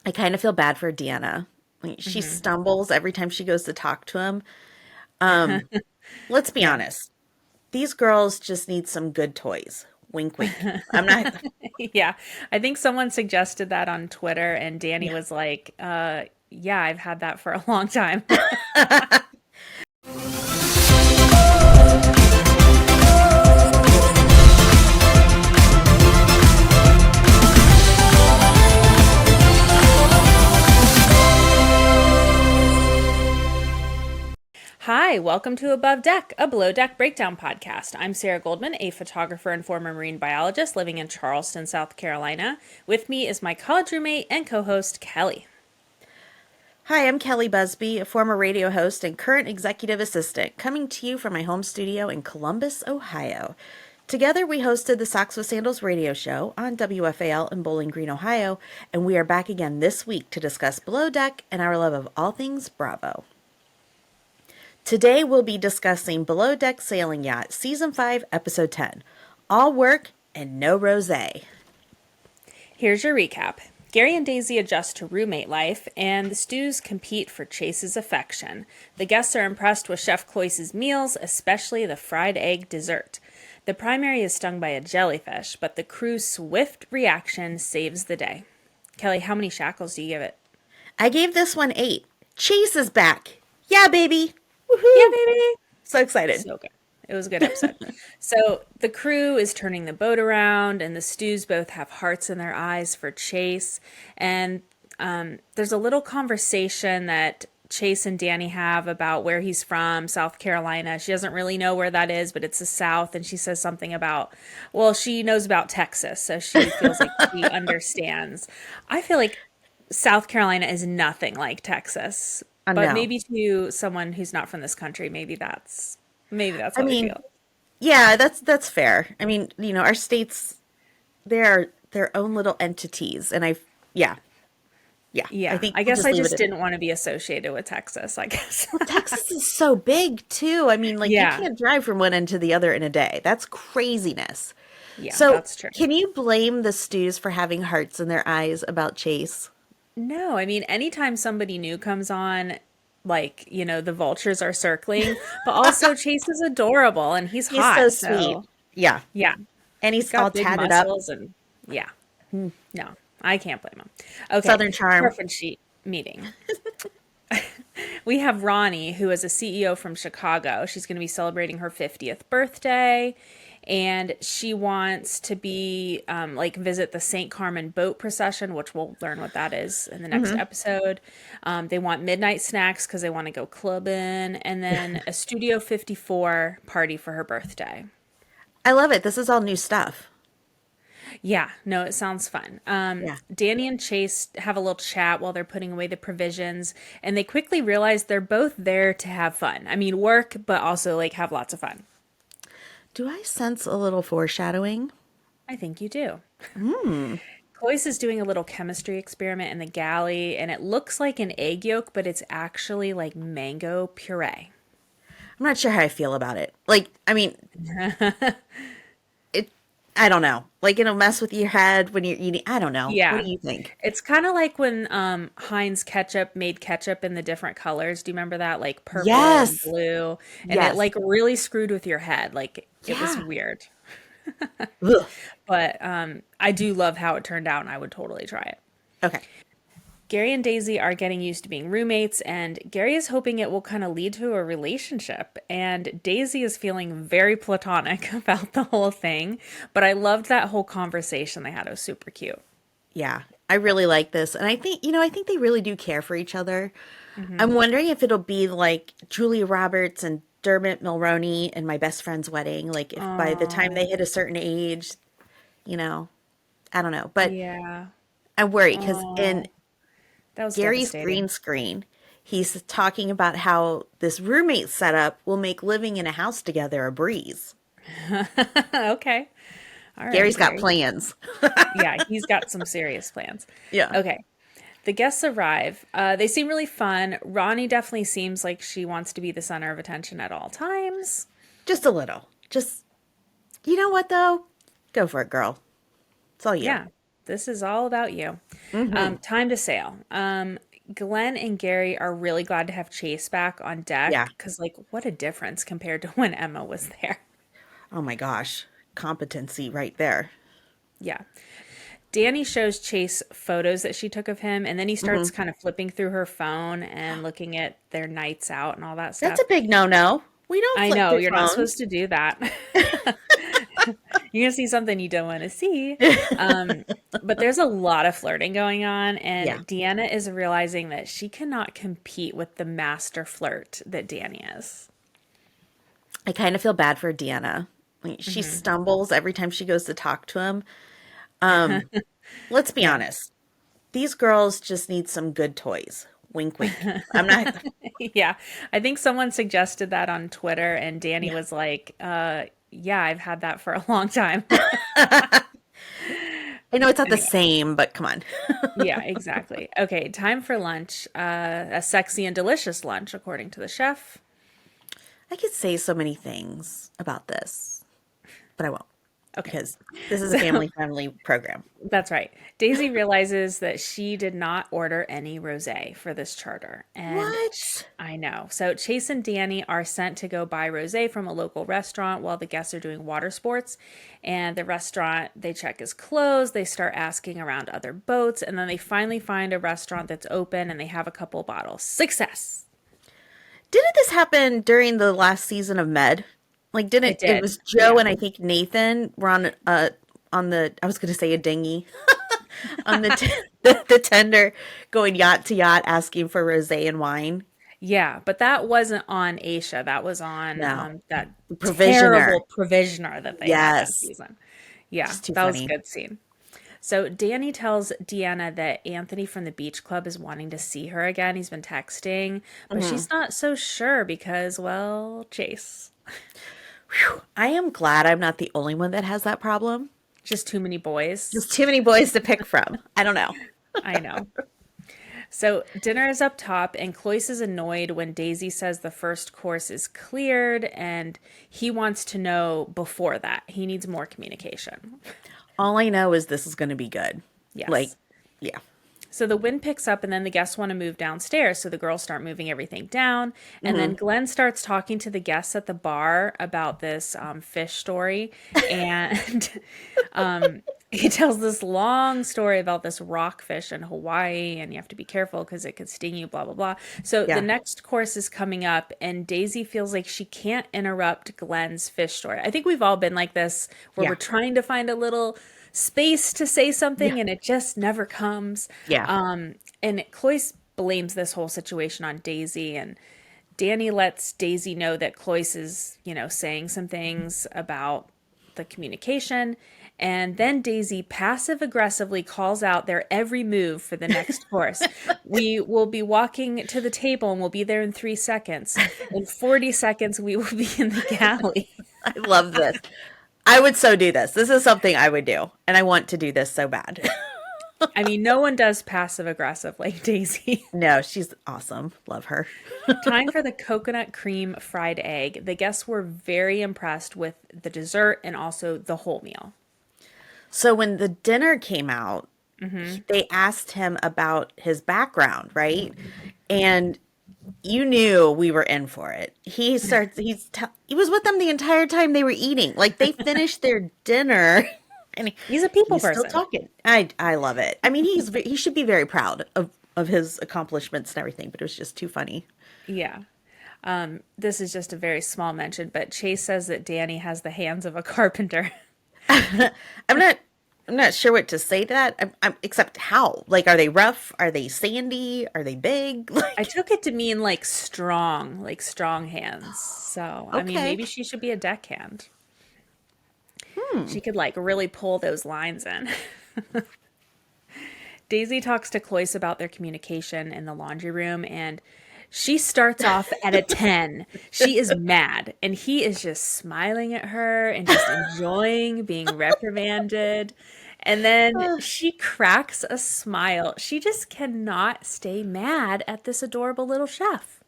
I kind of feel bad for Deanna. Like, she Hmm. stumbles every time she goes to talk to him. Um, let's be Yeah. honest. These girls just need some good toys. Wink, wink. I'm not. Yeah. I think someone suggested that on Twitter, and Danny Yeah. was like, yeah, I've had that for a long time. Hi, welcome to Above Deck, a Below Deck breakdown podcast. I'm Sarah Goldman, a photographer and former marine biologist living in Charleston, South Carolina. With me is my college roommate and co host, Kelli. Hi, I'm Kelli Busby, a former radio host and current executive assistant, coming to you from my home studio in Columbus, Ohio. Together, we hosted the Socks with Sandals radio show on WFAL in Bowling Green, Ohio, and we are back again this week to discuss Below Deck and our love of all things Bravo. Today, we'll be discussing Below Deck Sailing Yacht, Season 5, Episode 10, All Work and No Rosé. Here's your recap. Gary and Daisy adjust to roommate life, and the stews compete for Chase's affection. The guests are impressed with Chef Cloyce's meals, especially the fried egg dessert. The primary is stung by a jellyfish, but the crew's swift reaction saves the day. Kelli, how many shackles do you give it? I gave this one 8. Chase is back. Yeah, baby. Yeah, Woohoo! baby! So excited. So good. It was a good episode. So the crew is turning the boat around, and the stews both have hearts in their eyes for Chase. And there's a little conversation that Chase and Danny have about where he's from, South Carolina. She doesn't really know where that is, but it's the South. And she says something about, well, she knows about Texas, so she feels like she understands. I feel like South Carolina is nothing like Texas, but No. maybe to someone who's not from this country, maybe that's I how they mean, feel. yeah, that's fair. I mean, our states, they're their own little entities, and yeah, yeah. I Yeah, think I we'll guess just I leave it just at. didn't want to be associated with Texas, I guess. Well, Texas is so big too. I mean, like, you Yeah, can't drive from one end to the other in a day. That's craziness. yeah, So, that's true. can you blame the stews for having hearts in their eyes about Chase? No, I mean, anytime somebody new comes on, like, the vultures are circling, but also Chase is adorable and he's He's so hot, sweet. so Yeah, yeah, and he's he's all got big tatted up. muscles and yeah, no, I can't blame him. Okay, Southern charm. preference sheet meeting. We have Ronnie, who is a CEO from Chicago. She's going to be celebrating her 50th birthday, and she wants to be like visit the St. Carmen boat procession, which we'll learn what that is in the next Hmm. episode. They want midnight snacks because they want to go clubbing, and then a Studio 54 party for her birthday. I love it. This is all new stuff. Yeah, no, it sounds fun. Yeah. Danny and Chase have a little chat while they're putting away the provisions, and they quickly realize they're both there to have fun. I mean, work, but also like have lots of fun. Do I sense a little foreshadowing? I think you do. Hmm. Cloyce is doing a little chemistry experiment in the galley, and it looks like an egg yolk, but it's actually like mango puree. I'm not sure how I feel about it. Like, I mean, it. I don't know. Like, it'll mess with your head when you're eating. I don't know. What Yeah. do you think? It's kind of like when Heinz ketchup made ketchup in the different colors. Do you remember that? Like purple and Yes. blue. And it Yes. like really screwed with your head. Like it was Yeah. weird. Ugh. But I do love how it turned out and I would totally try it. Okay. Gary and Daisy are getting used to being roommates, and Gary is hoping it will kind of lead to a relationship. And Daisy is feeling very platonic about the whole thing. But I loved that whole conversation they had. It was super cute. Yeah. I really like this. And I think they really do care for each other. Hmm. I'm wondering if it'll be like Julia Roberts and Dermot Mulroney and My Best Friend's Wedding. Like, if by the time they Oh, hit a certain age, you know, I don't know. But yeah. I'm worried because in Oh, that was Gary's devastating. green screen, he's talking about how this roommate setup will make living in a house together a breeze. Okay. All Gary's right, got Gary. plans. Yeah, he's got some serious plans. Yeah, Okay. The guests arrive. They seem really fun. Ronnie definitely seems like she wants to be the center of attention at all times. just a little. Just, you know what though? Go for it, girl. It's all you. Yeah. This is all about you. Mm-hmm. Time to sail. Glenn and Gary are really glad to have Chase back on Yeah. deck because, like, what a difference compared to when Emma was there. Oh my gosh. Competency right there. Yeah. Danny shows Chase photos that she took of him, and then he starts Hmm. kind of flipping through her phone and looking at their nights out and all that That's stuff. a big no-no. We don't I flip know, through you're not supposed phones. to do that. You're gonna see something you don't want to see. But there's a lot of flirting going on, and Yeah. Deanna is realizing that she cannot compete with the master flirt that Danny is. I kind of feel bad for Deanna. Like, she stumbles every time she goes to talk to him. Let's be Yeah. honest. These girls just need some good toys. Wink, wink. I'm not. Yeah. I think someone suggested that on Twitter, and Danny Yeah. was like, yeah, I've had that for a long time. I know it's not the Anyway. same, but come on. Yeah, exactly. Okay, time for lunch. A sexy and delicious lunch, according to the chef. I could say so many things about this, but I won't Okay. because this is a So family-friendly program. that's right. Daisy realizes that she did not order any rosé for this charter. What? I know. So Chase and Danny are sent to go buy rosé from a local restaurant while the guests are doing water sports. And the restaurant they check is closed. They start asking around other boats. And then they finally find a restaurant that's open and they have a couple bottles. Success. Didn't this happen during the last season of Med? Like, didn't It it did. was Joe Yeah. and I think Nathan were on the I was going to say a dinghy on the tender going yacht to yacht asking for rosé and wine. Yeah, but that wasn't on Asia. That was on No, that provisioner. terrible provisioner that they had that Yes, season. Yeah, just too that was a funny. good scene. So Danny tells Deanna that Anthony from the beach club is wanting to see her again. He's been texting, but Hmm. she's not so sure because, well, Chase. I am glad I'm not the only one that has that problem. Just too many boys. Just too many boys to pick from. I don't know. I know. So dinner is up top, and Cloyce is annoyed when Daisy says the first course is cleared, and he wants to know before that. He needs more communication. All I know is this is going to be good. Like, Yes. yeah. So the wind picks up, and then the guests want to move downstairs. So the girls start moving everything down. And then Hmm. Glenn starts talking to the guests at the bar about this fish story. And he tells this long story about this rockfish in Hawaii, and you have to be careful because it could sting you, blah, blah, blah. So the Yeah. next course is coming up, and Daisy feels like she can't interrupt Glenn's fish story. I think we've all been like this, where we're Yeah. trying to find a little space to say Yeah. something and it just never comes. Yeah. And Cloyce blames this whole situation on Daisy, and Danny lets Daisy know that Cloyce is, saying some things about the communication. And then Daisy passive aggressively calls out their every move for the next course. We will be walking to the table and we'll be there in 3 seconds. In 40 seconds, we will be in the galley. I love this. I would so do this. This is something I would do. And I want to do this so bad. I mean, no one does passive aggressive like Daisy. No, she's awesome. Love her. Time for the coconut cream fried egg. The guests were very impressed with the dessert and also the whole meal. So when the dinner came out, they asked him about his background, right? And you knew we were in for it. He was with them the entire time they were eating. Like they finished their dinner and He's a people he's still person. talking. I love it. I mean, he should be very proud of his accomplishments and everything, but it was just too funny. Yeah. This is just a very small mention, but Chase says that Danny has the hands of a carpenter. I'm not I'm not sure what to say to that. Except how? Like, are they rough? Are they sandy? Are they big? I Like, took it to mean like strong hands. So, I mean, okay. maybe she should be a deckhand. She could like really pull those lines in. Daisy talks to Cloyce about their communication in the laundry room, and she starts off at a 10. She is mad, and he is just smiling at her and just enjoying being reprimanded. And then she cracks a smile. She just cannot stay mad at this adorable little chef.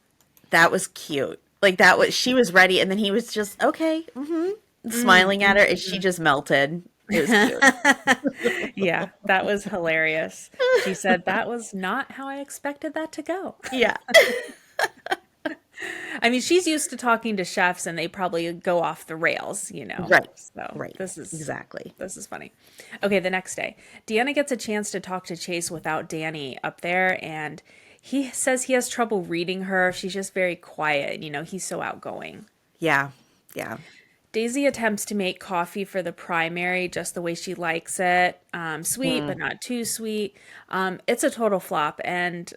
That was cute. Like that was she was ready, and then he was just okay, smiling at her, and she just melted. It was cute. Yeah, that was hilarious. She said that was not how I expected that to go. Yeah. I mean, she's used to talking to chefs and they probably go off the rails, you know. Right. So Right. Exactly. this is funny. Okay, the next day, Deanna gets a chance to talk to Chase without Danny up there, and he says he has trouble reading her. She's just very quiet. You know, he's so outgoing. Yeah. Yeah. Daisy attempts to make coffee for the primary just the way she likes it, sweet but Mm. not too sweet. It's a total flop, and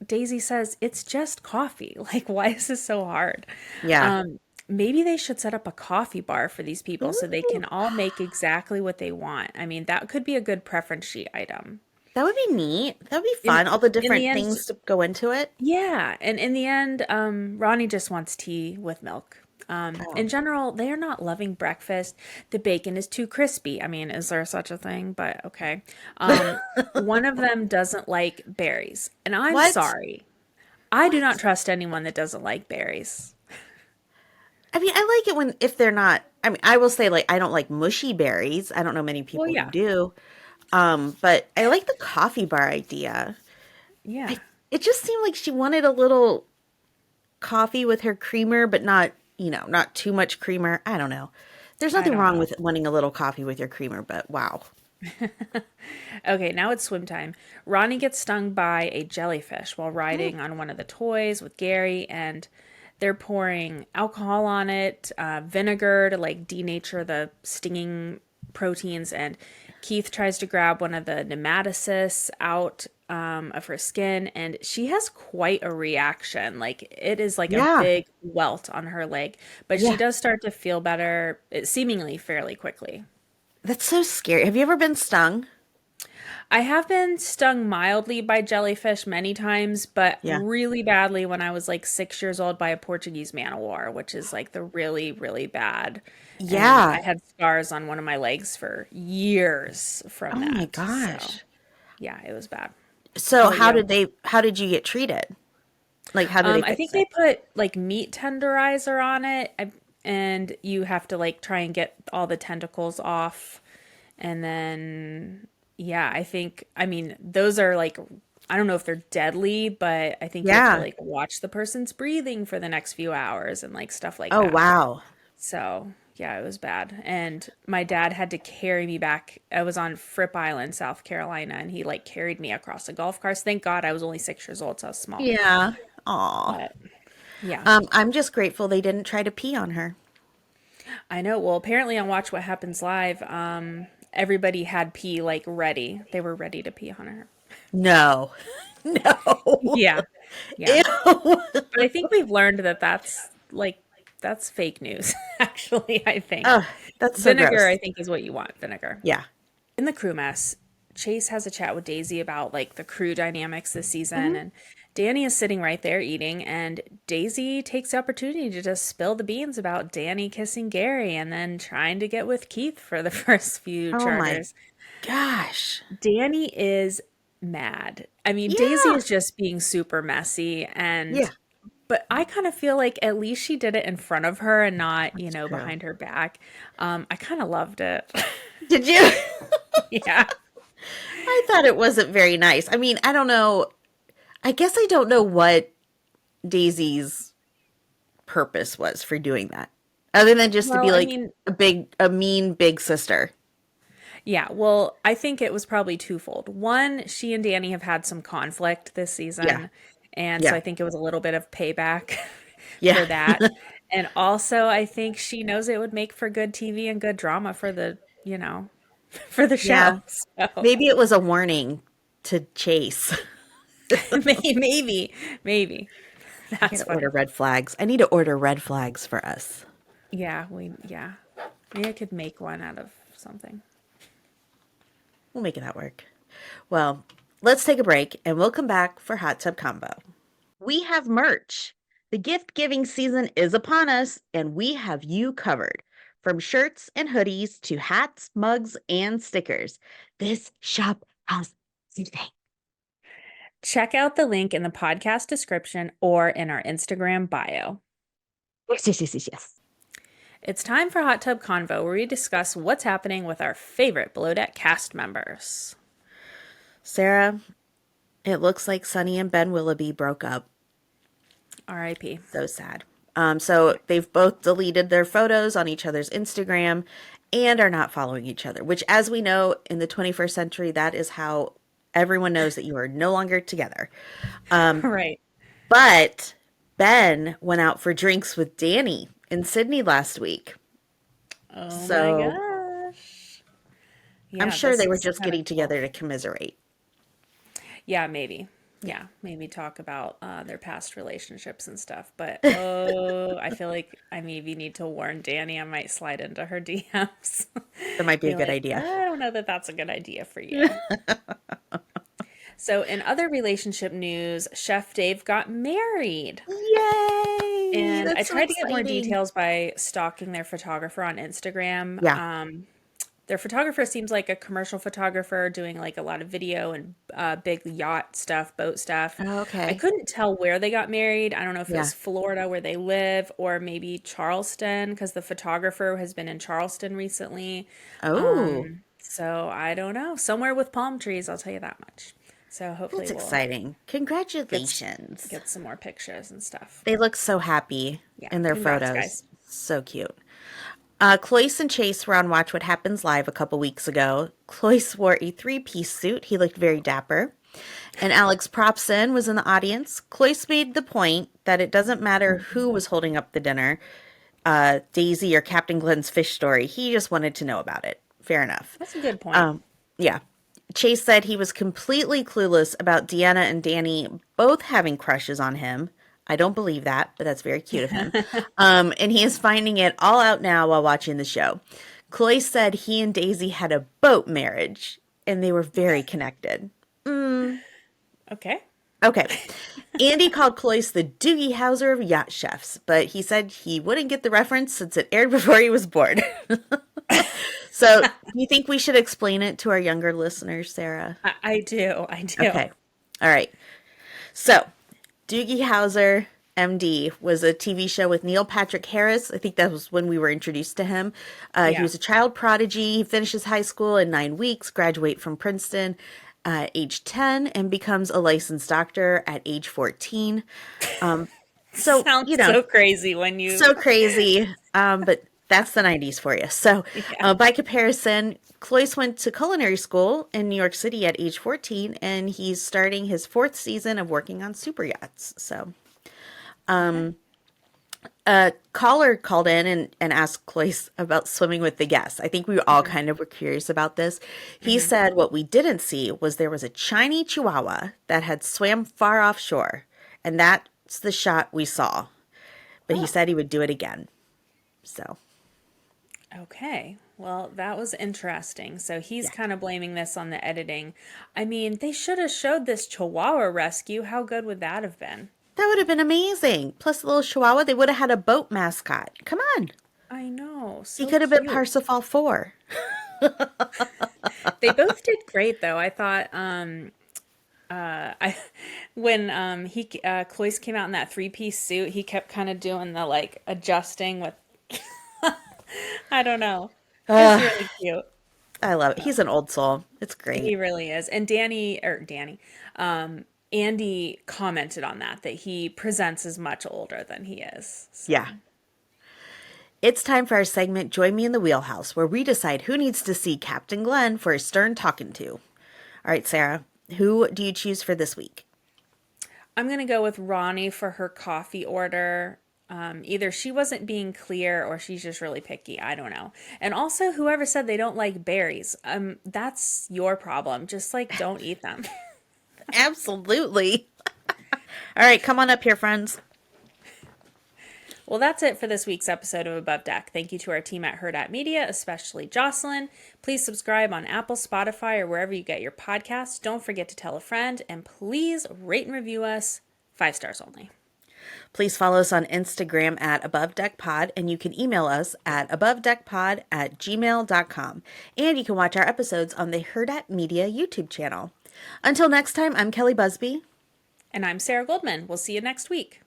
Daisy says it's just coffee. Like, why is this so hard? Yeah. Maybe they should set up a coffee bar for these people so they Ooh, can all make exactly what they want. I mean, that could be a good preference sheet item. that would be neat. That would be In fun. All the in the different end, things to go into it. yeah, and in the end, Ronnie just wants tea with milk. Oh. In general, they are not loving breakfast. The bacon is too crispy. I mean, is there such a thing? But okay. One of them doesn't like berries, and I'm What? sorry. I do not What? trust anyone that doesn't like berries. I mean, I like it when if they're not. I mean, I will say like I don't like mushy berries. I don't know many Well, people who yeah, do. But I like the coffee bar idea. yeah, I, it just seemed like she wanted a little coffee with her creamer, but not, not too much creamer. I don't know. There's I nothing don't wrong know. with wanting a little coffee with your creamer, but wow. Okay, now it's swim time. Ronnie gets stung by a jellyfish while Mm. riding on one of the toys with Gary, and they're pouring alcohol on it, vinegar to like denature the stinging proteins. And Keith tries to grab one of the nematocysts out of her skin, and she has quite a reaction. Like it is like a Yeah. big welt on her leg, but she Yeah. does start to feel better, seemingly fairly quickly. That's so scary. Have you ever been stung? I have been stung mildly by jellyfish many times, but Yeah. really badly when I was like 6 years old by a Portuguese man o' war, which is like the really, really bad. And Yeah. I had scars on one of my legs for years from Oh my that. So, gosh. yeah, it was bad. How So about you? how did you get treated? Like how did they I think fix they it? put like meat tenderizer on it, and you have to like try and get all the tentacles off. And then, yeah, I mean, those are like, I don't know if they're deadly, but I think you have to Yeah. like watch the person's breathing for the next few hours and like stuff like Oh that. wow. So, yeah, it was bad. And my dad had to carry me back. I was on Fripp Island, South Carolina, and he like carried me across a golf course. Thank God I was only 6 years old, so I was small. Yeah. Aw. But yeah, I'm just grateful they didn't try to pee on her. I know. Well, apparently on Watch What Happens Live, everybody had pee like ready. They were ready to pee on her. No. No. Yeah. Yeah. Ew. But I think we've learned that that's fake news, actually, I think. Ugh, that's so Vinegar, I gross. think, is what you want, vinegar. Yeah. In the crew mess, Chase has a chat with Daisy about like the crew dynamics this season, Mhm. and Danny is sitting right there eating, and Daisy takes the opportunity to just spill the beans about Danny kissing Gary and then trying to get with Keith for the first few Oh my charters. gosh. Danny is mad. I mean, Daisy Yeah. is just being super messy, and Yeah. but I kind of feel like at least she did it in front of her and not, That's true. behind her back. I kind of loved it. Did you? Yeah. I thought it wasn't very nice. I mean, I don't know. I guess I don't know what Daisy's purpose was for doing that, other than just to Well, be I like mean, a mean big sister. yeah, well, I think it was probably twofold. One, she and Danny have had some conflict this Yeah. season, and so Yeah. I think it was a little bit of payback Yeah. for that. And also, I think she knows it would make for good TV and good drama for for the Yeah. show. So Maybe it was a warning to Chase. maybe, maybe. I That's gotta order funny. red flags. I need to order red flags for us. Yeah. Maybe I could make one out of something. We'll make that work. Well, let's take a break and we'll come back for Hot Tub Combo. We have merch. The gift giving season is upon us, and we have you covered. From shirts and hoodies to hats, mugs, and stickers. This shop has everything. Check out the link in the podcast description or in our Instagram bio. Yes, yes, yes, yes, yes. It's time for Hot Tub Convo, where we discuss what's happening with our favorite Below Deck cast members. Sarah, it looks like Sunny and Ben Willoughby broke up. R.I.P. So sad. So they've both deleted their photos on each other's Instagram and are not following each other, which, as we know, in the 21st century, that is how everyone knows that you are no longer together. Right. But Ben went out for drinks with Danny in Sydney last week. Oh my So gosh. I'm Yeah, sure this they were is just kind of getting cool. together to commiserate. Yeah, maybe. Yeah, maybe talk about their past relationships and stuff. But I feel like I maybe need to warn Danny. I might slide into her DMs. That might be a Be good like, idea. I don't know that that's a good idea for you. So, in other relationship news, Chef Dave got married. Yay! And I That's so tried to get more exciting. details by stalking their photographer on Instagram. Yeah. Their photographer seems like a commercial photographer doing like a lot of video and big yacht stuff, boat stuff. I Okay. couldn't tell where they got married. I don't know if it Yeah. was Florida where they live or maybe Charleston because the photographer has been in Charleston recently. Oh, So I don't know. Somewhere with palm trees, I'll tell you that much. So hopefully that's we'll exciting. get s- Congratulations. get some more pictures and stuff. They look so happy Yeah, in their congrats, photos. guys. So cute. Cloyce and Chase were on Watch What Happens Live a couple weeks ago. Cloyce wore a three-piece suit. He looked very dapper. And Alex Propson was in the audience. Cloyce made the point that it doesn't matter who was holding up the dinner, Daisy or Captain Glenn's fish story. He just wanted to know about it. Fair enough. That's a good point. Yeah. Chase said he was completely clueless about Deanna and Danny both having crushes on him. I don't believe that, but that's very cute of him. And he is finding it all out now while watching the show. Chloe said he and Daisy had a boat marriage and they were very connected. Okay. Okay. Andy called Cloyce the Doogie Howser of yacht chefs, but he said he wouldn't get the reference since it aired before he was born. So, do you think we should explain it to our younger listeners, Sarah? I do. I do. Okay. All right. So, Doogie Howser, MD, was a TV show with Neil Patrick Harris. I think that was when we were introduced to him. He Yeah. was a child prodigy. He finishes high school in 9 weeks, graduate from Princeton at age 10, and becomes a licensed doctor at age 14. So, Sounds so crazy when you. so crazy. But that's the 90s for you. So, Yeah. by comparison, Cloyce went to culinary school in New York City at age 14, and he's starting his fourth season of working on super yachts. So, Okay. a caller called in and asked Cloyce about swimming with the guests. I think we all kind of were curious about this. He said what we didn't see was there was a Chinese Chihuahua that had swam far offshore, and that's the shot we saw. But he Oh, said he would do it again. So, okay. Well, that was interesting. So he's yeah. kind of blaming this on the editing. I mean, they should have showed this Chihuahua rescue. How good would that have been? That would have been amazing. Plus the little Chihuahua, they would have had a boat mascot. Come on. I know. He So could have been cute. Parsifal 4. They both did great, though. I thought I when he Cloyce came out in that three-piece suit, he kept kind of doing the like adjusting with I don't know. It was really cute. I love it. He's an old soul. It's He great. really is. And Andy commented on that he presents as much older than he is. So, Yeah. It's time for our segment, Join Me in the Wheelhouse, where we decide who needs to see Captain Glenn for a stern talking to. All right, Sarah, who do you choose for this week? I'm going to go with Ronnie for her coffee order. Either she wasn't being clear or she's just really picky. I don't know. And also, whoever said they don't like berries, that's your problem. Just like don't eat them. Absolutely. All right, come on up here, friends. Well, that's it for this week's episode of Above Deck. Thank you to our team at Hurrdat Media, especially Jocelyn. Please subscribe on Apple, Spotify, or wherever you get your podcasts. Don't forget to tell a friend, and please rate and review us 5 stars only. Please follow us on Instagram at Above Deck Pod, and you can email us at abovedeckpod@gmail.com. And you can watch our episodes on the Hurrdat Media YouTube channel. Until next time, I'm Kelli Busby. And I'm Sarah Goldman. We'll see you next week.